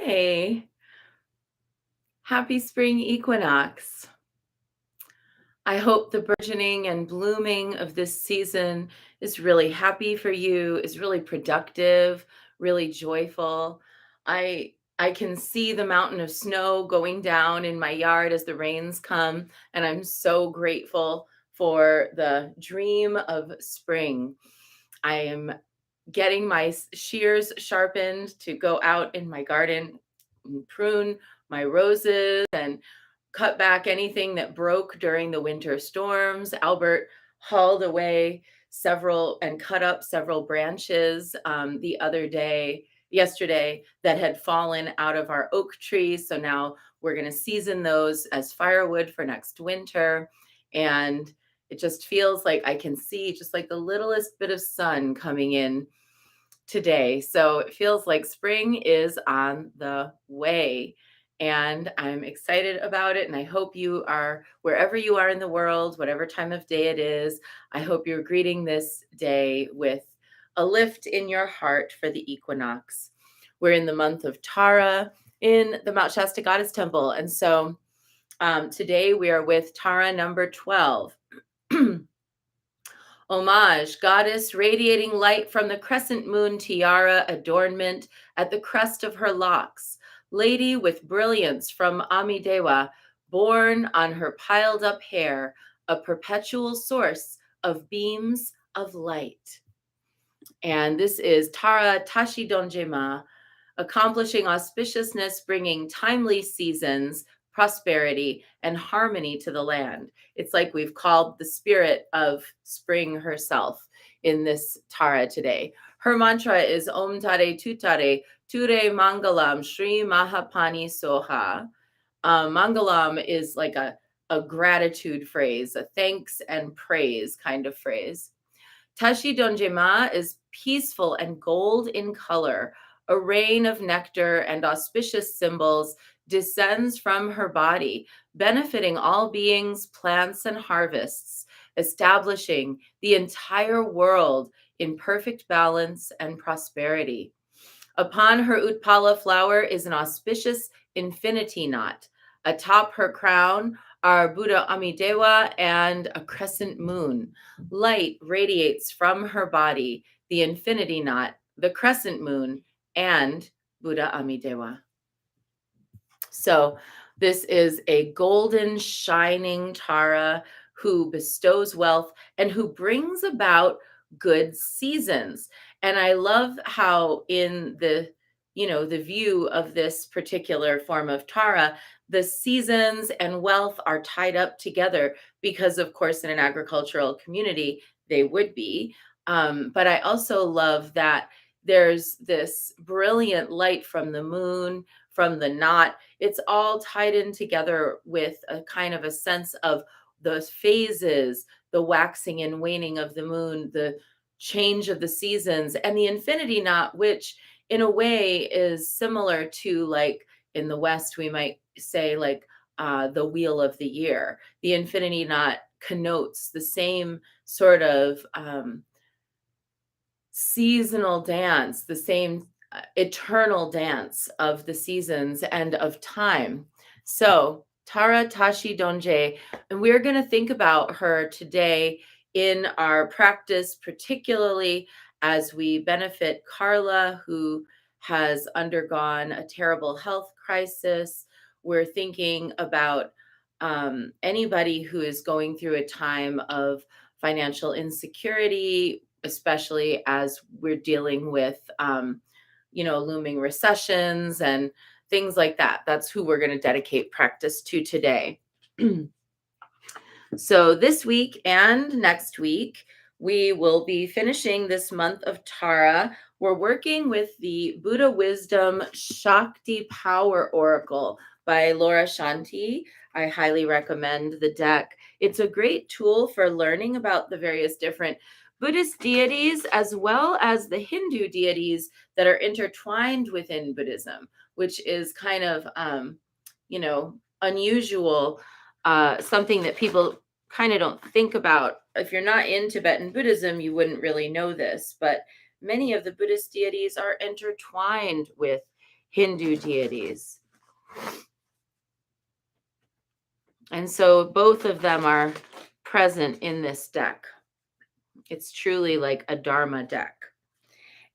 Hi, happy spring equinox. I hope the burgeoning and blooming of this season is really happy for you, is really productive, really joyful. I can see the mountain of snow going down in my yard as the rains come, and I'm so grateful for the dream of spring. I am getting my shears sharpened to go out in my garden and prune my roses and cut back anything that broke during the winter storms. Albert hauled away several and cut up several branches yesterday, that had fallen out of our oak tree. So now we're going to season those as firewood for next winter. And it just feels like I can see just like the littlest bit of sun coming in today. So it feels like spring is on the way. And I'm excited about it. And I hope you are, wherever you are in the world, whatever time of day it is, I hope you're greeting this day with a lift in your heart for the equinox. We're in the month of Tara in the Mount Shasta Goddess Temple. And so today we are with Tara number 12. Homage, goddess radiating light from the crescent moon tiara adornment at the crest of her locks, lady with brilliance from Amidewa, born on her piled up hair, a perpetual source of beams of light. And this is Tara Tashi Donjema, accomplishing auspiciousness, bringing timely seasons, prosperity, and harmony to the land. It's like we've called the spirit of spring herself in this Tara today. Her mantra is Om Tare Tutare, Ture Mangalam, Shri Mahapani Soha. Mangalam is like a gratitude phrase, a thanks and praise kind of phrase. Tashi Donjema is peaceful and gold in color. A rain of nectar and auspicious symbols descends from her body, benefiting all beings, plants, and harvests, establishing the entire world in perfect balance and prosperity. Upon her Utpala flower is an auspicious infinity knot. Atop her crown are Buddha Amidewa and a crescent moon. Light radiates from her body, the infinity knot, the crescent moon, and Buddha Amidewa. So this is a golden, shining Tara who bestows wealth and who brings about good seasons. And I love how in the view of this particular form of Tara, the seasons and wealth are tied up together because, of course, in an agricultural community, they would be. But I also love that there's this brilliant light from the moon, from the knot. It's all tied in together with a kind of a sense of those phases, the waxing and waning of the moon, the change of the seasons, and the infinity knot, which in a way is similar to, like, in the West, we might say, like, the wheel of the year. The infinity knot connotes the same sort of seasonal dance, the same eternal dance of the seasons and of time. So, Tara Tashi Donje, and we're going to think about her today in our practice, particularly as we benefit Carla, who has undergone a terrible health crisis. We're thinking about anybody who is going through a time of financial insecurity, especially as we're dealing with, looming recessions and things like that. That's who we're going to dedicate practice to today. So this week and next week, we will be finishing this month of Tara. We're working with the Buddha Wisdom Shakti Power Oracle by Laura Shanti. I highly recommend the deck. It's a great tool for learning about the various different Buddhist deities as well as the Hindu deities that are intertwined within Buddhism, which is kind of, unusual, something that people kind of don't think about. If you're not in Tibetan Buddhism, you wouldn't really know this, but many of the Buddhist deities are intertwined with Hindu deities. And so both of them are present in this deck. It's truly like a Dharma deck.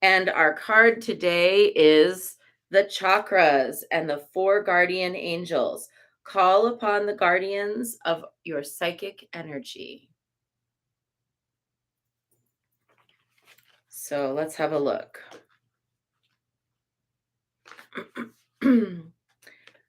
And our card today is the chakras and the 4 guardian angels. Call upon the guardians of your psychic energy. So let's have a look.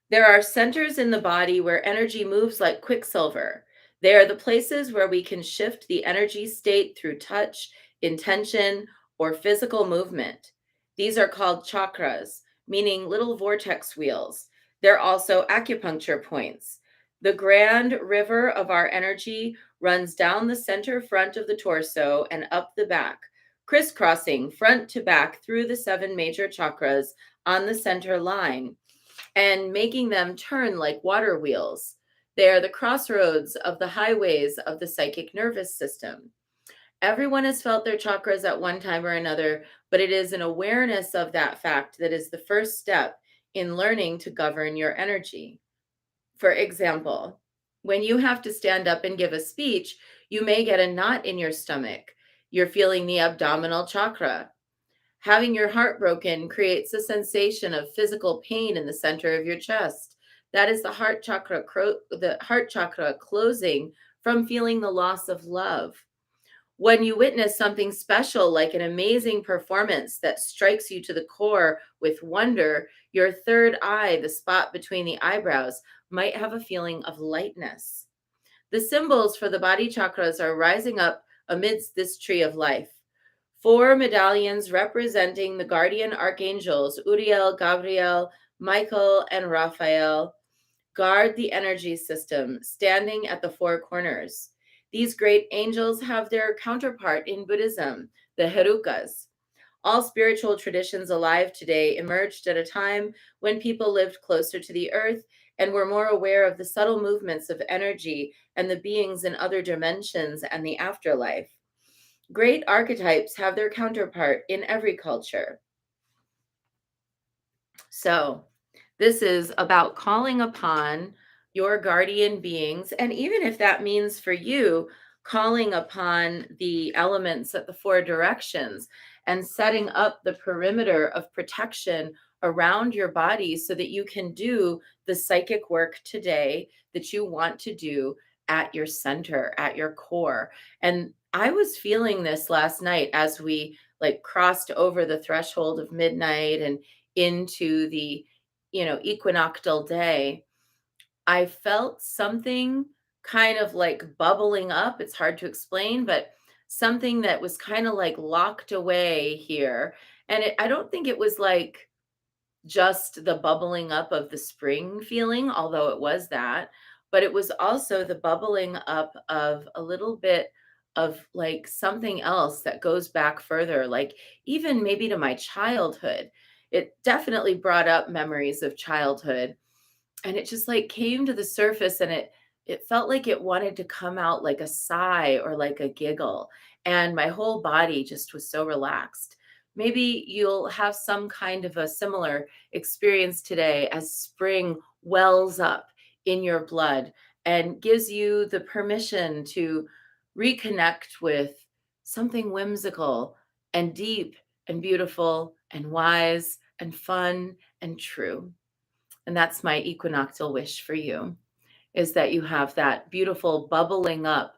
There are centers in the body where energy moves like quicksilver. They are the places where we can shift the energy state through touch, intention, or physical movement. These are called chakras, meaning little vortex wheels. They're also acupuncture points. The grand river of our energy runs down the center front of the torso and up the back, crisscrossing front to back through the 7 major chakras on the center line and making them turn like water wheels. They are the crossroads of the highways of the psychic nervous system. Everyone has felt their chakras at one time or another, but it is an awareness of that fact that is the first step in learning to govern your energy. For example, when you have to stand up and give a speech, you may get a knot in your stomach. You're feeling the abdominal chakra. Having your heart broken creates a sensation of physical pain in the center of your chest. That is the heart chakra closing from feeling the loss of love. When you witness something special like an amazing performance that strikes you to the core with wonder, your third eye, the spot between the eyebrows, might have a feeling of lightness. The symbols for the body chakras are rising up amidst this tree of life. 4 medallions representing the guardian archangels, Uriel, Gabriel, Michael, and Raphael, guard the energy system, standing at the 4 corners. These great angels have their counterpart in Buddhism, the Herukas. All spiritual traditions alive today emerged at a time when people lived closer to the earth and were more aware of the subtle movements of energy and the beings in other dimensions and the afterlife. Great archetypes have their counterpart in every culture. So, this is about calling upon your guardian beings. And even if that means for you, calling upon the elements at the 4 directions and setting up the perimeter of protection around your body so that you can do the psychic work today that you want to do at your center, at your core. And I was feeling this last night as we like crossed over the threshold of midnight and into the equinoctial day. I felt something kind of like bubbling up. It's hard to explain, but something that was kind of like locked away here. And I don't think it was like just the bubbling up of the spring feeling, although it was that, but it was also the bubbling up of a little bit of like something else that goes back further, like even maybe to my childhood. It definitely brought up memories of childhood, and it just like came to the surface, and it felt like it wanted to come out like a sigh or like a giggle, and my whole body just was so relaxed. Maybe you'll have some kind of a similar experience today as spring wells up in your blood and gives you the permission to reconnect with something whimsical and deep and beautiful and wise and fun and true. And that's my equinoctial wish for you, is that you have that beautiful bubbling up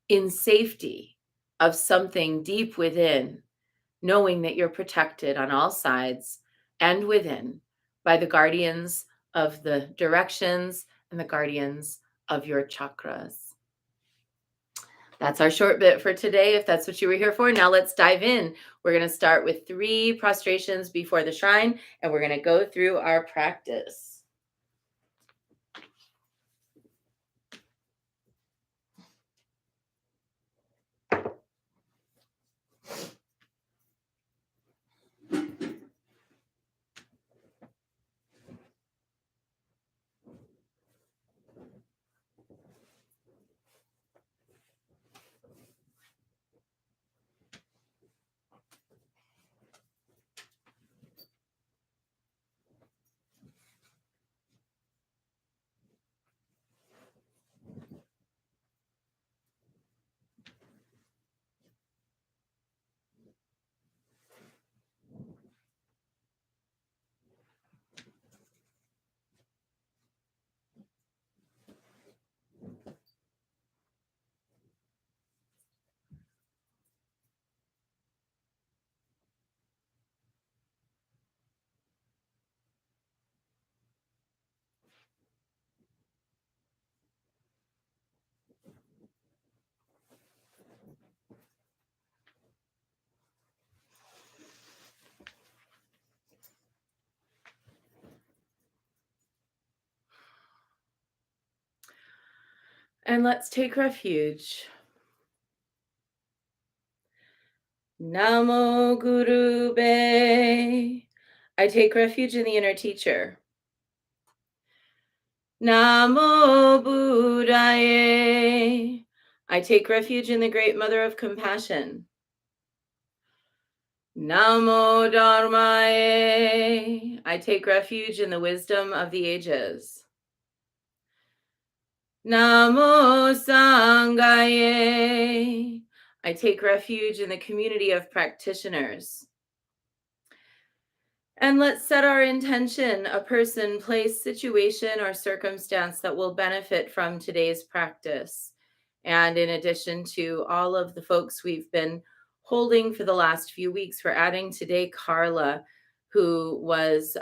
in safety of something deep within, knowing that you're protected on all sides and within by the guardians of the directions and the guardians of your chakras. That's our short bit for today, if that's what you were here for. Now let's dive in. We're going to start with 3 prostrations before the shrine, and we're going to go through our practice. And let's take refuge. Namo Guru Be. I take refuge in the inner teacher. Namo Buddhaye. I take refuge in the great mother of compassion. Namo Dharmaye. I take refuge in the wisdom of the ages. Namo Sanghaye. I take refuge in the community of practitioners. And let's set our intention, a person, place, situation, or circumstance that will benefit from today's practice. And in addition to all of the folks we've been holding for the last few weeks, we're adding today Carla, who was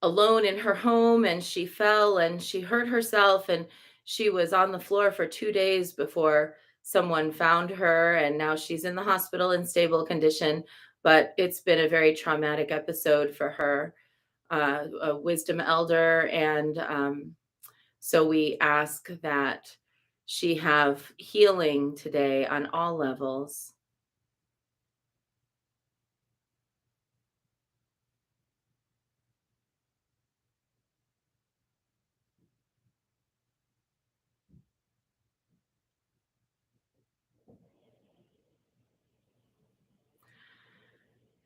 alone in her home, and she fell and she hurt herself, and she was on the floor for 2 days before someone found her, and now she's in the hospital in stable condition, but it's been a very traumatic episode for her, a wisdom elder, and so we ask that she have healing today on all levels.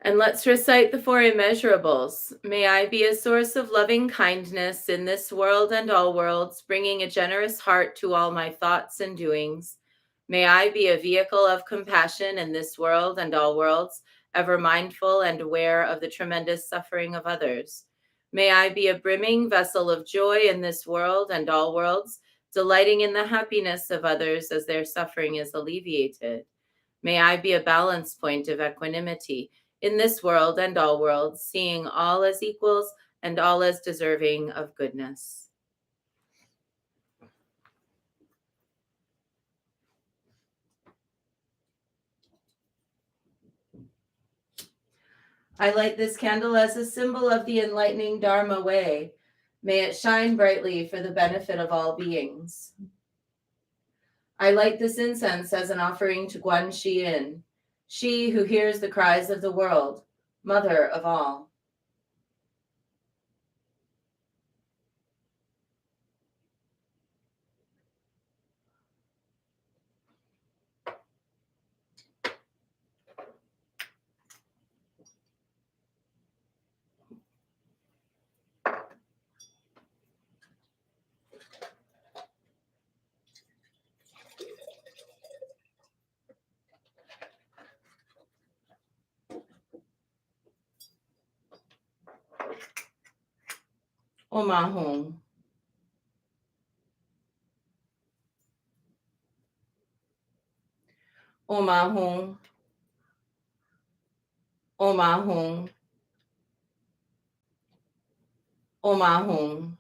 And let's recite the four immeasurables. May I be a source of loving kindness in this world and all worlds, bringing a generous heart to all my thoughts and doings. May I be a vehicle of compassion in this world and all worlds, ever mindful and aware of the tremendous suffering of others. May I be a brimming vessel of joy in this world and all worlds, delighting in the happiness of others as their suffering is alleviated. May I be a balance point of equanimity in this world and all worlds, seeing all as equals and all as deserving of goodness. I light this candle as a symbol of the enlightening Dharma way. May it shine brightly for the benefit of all beings. I light this incense as an offering to Guan Xiyin, she who hears the cries of the world, mother of all. Omahong. Omahong. Omahong. Omahong.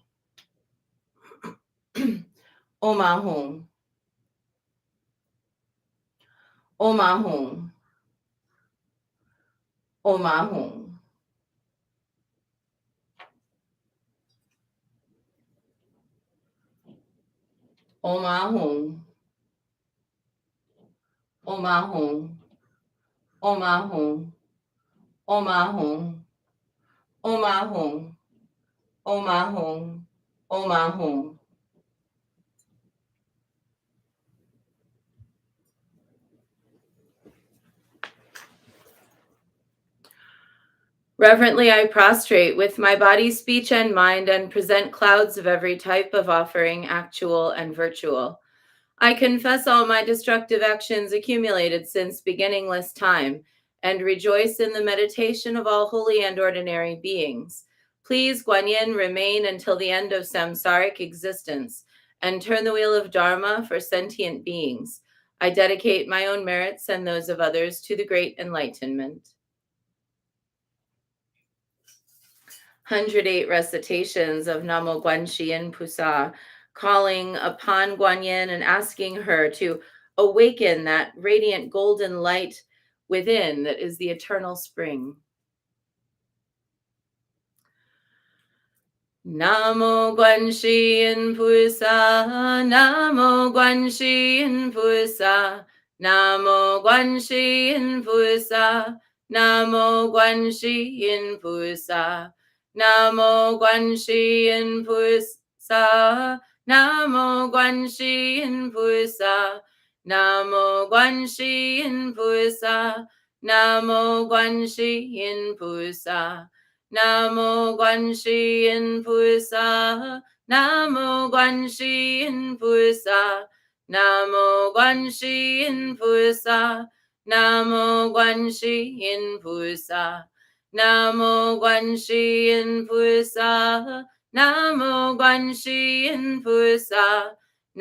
Omahong. Omahong. Omahong. Omahong. Omahong. Omahong. Omahong. Omahong. Omahong. Omahong. Reverently, I prostrate with my body, speech, and mind and present clouds of every type of offering, actual and virtual. I confess all my destructive actions accumulated since beginningless time and rejoice in the meditation of all holy and ordinary beings. Please, Guan Yin, remain until the end of samsaric existence and turn the wheel of Dharma for sentient beings. I dedicate my own merits and those of others to the great enlightenment. 108 recitations of Namo Guan Yin Pusa, calling upon Guan Yin and asking her to awaken that radiant golden light within that is the eternal spring. Namo Guanxi Yin Pusa, Namo Guanxi Yin Pusa, Namo Guanxi Yin Pusa, Namo Guanxi Yin Pusa, Namo Guanxi Yin Pusa, Namo Guanxi Yin Pusa, Namo Guanxi Yin Pusa, Namo Guanxi Yin Pusa. Namo Guanxi Yin Pusa, Namo Guanxi Yin Pusa, Namo Guanxi Yin Pusa, Namo Guanxi Yin Pusa, Namo Guanxi Yin Pusa,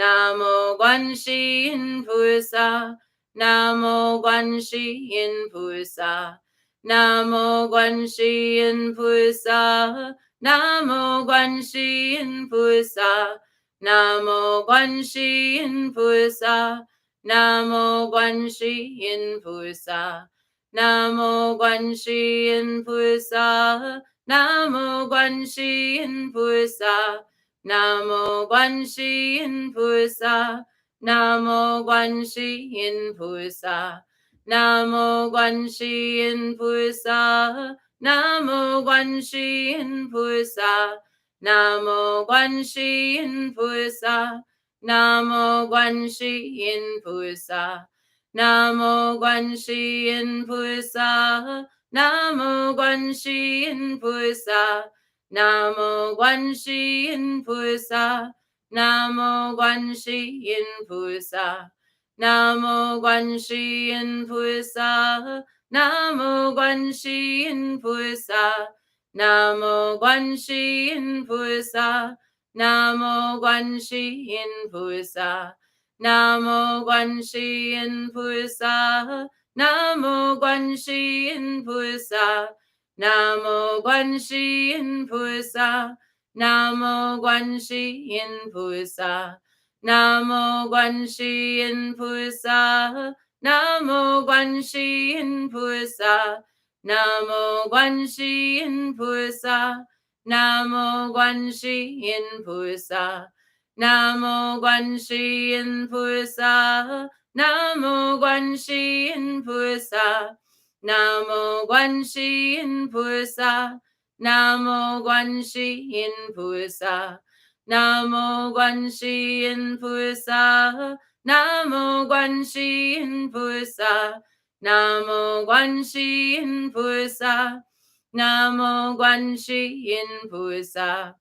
Namo Guanxi Yin Pusa, Namo Guanxi Yin Pusa, Namo Guanxi Yin Pusa. Namo Guanxi Yin Pusa, Namo Guanxi Yin Pusa, Namo Guanxi Yin Pusa, Namo Guanxi Yin Pusa, Namo Guanxi Yin Pusa, Namo Guanxi Yin Pusa, Namo Guanxi Yin Pusa, Namo Guanxi Yin Pusa. Namo Guanxi Yin Pusa, Namo Guanxi Yin Pusa, Namo Guanxi Yin Pusa, Namo Guanxi Yin Pusa, Namo Guanxi Yin Pusa, Namo Guanxi Yin Pusa, Namo Guanxi Yin Pusa, Namo Guanxi Yin Pusa. Namo Guanxi Yin Pusa, Namo Guanxi Yin Pusa, Namo Guanxi Yin Pusa, Namo Guanxi Yin Pusa, Namo Guanxi Yin Pusa, Namo Guanxi Yin Pusa, Namo Guanxi Yin Pusa, Namo Guanxi Yin Pusa. Namo Guanxi Yin Pusa, Namo Guanxi Yin Pusa, Namo Guanxi Yin Pusa, Namo Guanxi Yin Pusa, Namo Guanxi Yin Pusa, Namo Guanxi Yin Pusa, Namo Guanxi Yin Pusa, Namo Guanxi Yin Pusa. Namo Guanxi Yin Pusa, Namo Guanxi Yin Pusa, Namo Guanxi Yin Pusa, Namo Guanxi Yin Pusa.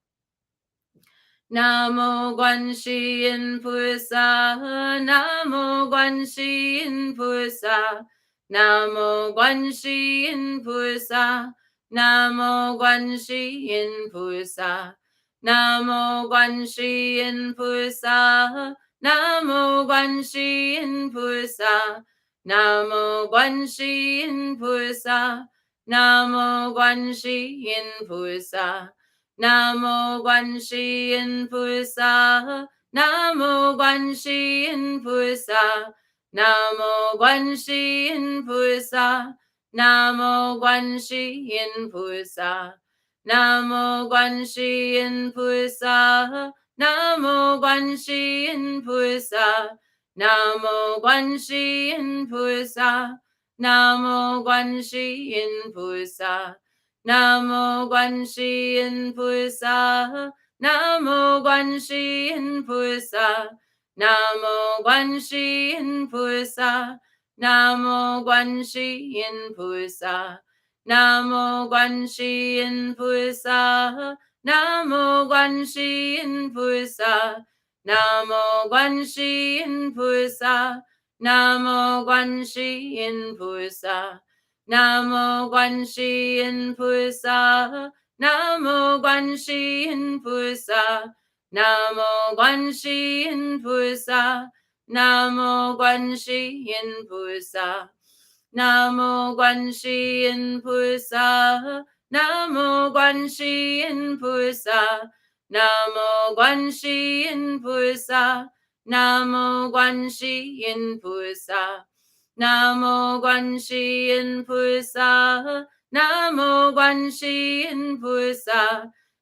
Namo Guanxi Yin Pusa, Namo Guanxi Yin Pusa, Namo Guanxi Yin Pusa, Namo Guanxi Yin Pusa, Namo Guanxi Yin Pusa, Namo Guanxi Yin Pusa, Namo Guanxi Yin Pusa, Namo Guanxi Yin Pusa. Namo Guanxi Yin Pusa, Namo Guanxi Yin Pusa, Namo Guanxi Yin Pusa, Namo Guanxi Yin Pusa, Namo Guanxi Yin Pusa, Namo Guanxi Yin Pusa, Namo Guanxi Yin Pusa, Namo Guanxi Yin Pusa. Namo Guanxi Yin Pusa, Namo Guanxi Yin Pusa, Namo Guanxi Yin Pusa, Namo Guanxi Yin Pusa, Namo Guanxi Yin Pusa, Namo Guanxi Yin Pusa, Namo Guanxi Yin Pusa, Namo Guanxi Yin Pusa. Namo Guanxi Yin Pusa, Namo Guanxi Yin Pusa, Namo Guanxi Yin Pusa, Namo Guanxi Yin Pusa, Namo Guanxi Yin Pusa, Namo Guanxi Yin Pusa, Namo Guanxi Yin Pusa, Namo Guanxi Yin Pusa. Namo Guanxi Yin Pusa, Namo Guanxi Yin Pusa,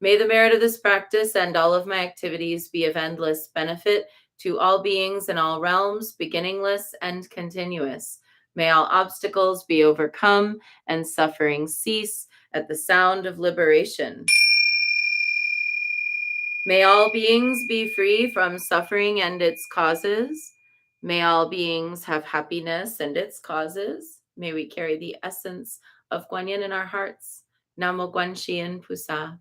May the merit of this practice and all of my activities be of endless benefit to all beings in all realms, beginningless and continuous. May all obstacles be overcome and suffering cease at the sound of liberation. May all beings be free from suffering and its causes. May all beings have happiness and its causes. May we carry the essence of Guanyin in our hearts. Namo Guanxin Pusa.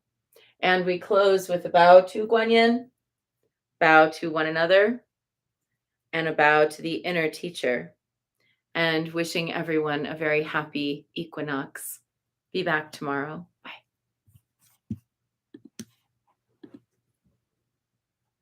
And we close with a bow to Guanyin, bow to one another, and a bow to the inner teacher. And wishing everyone a very happy equinox. Be back tomorrow.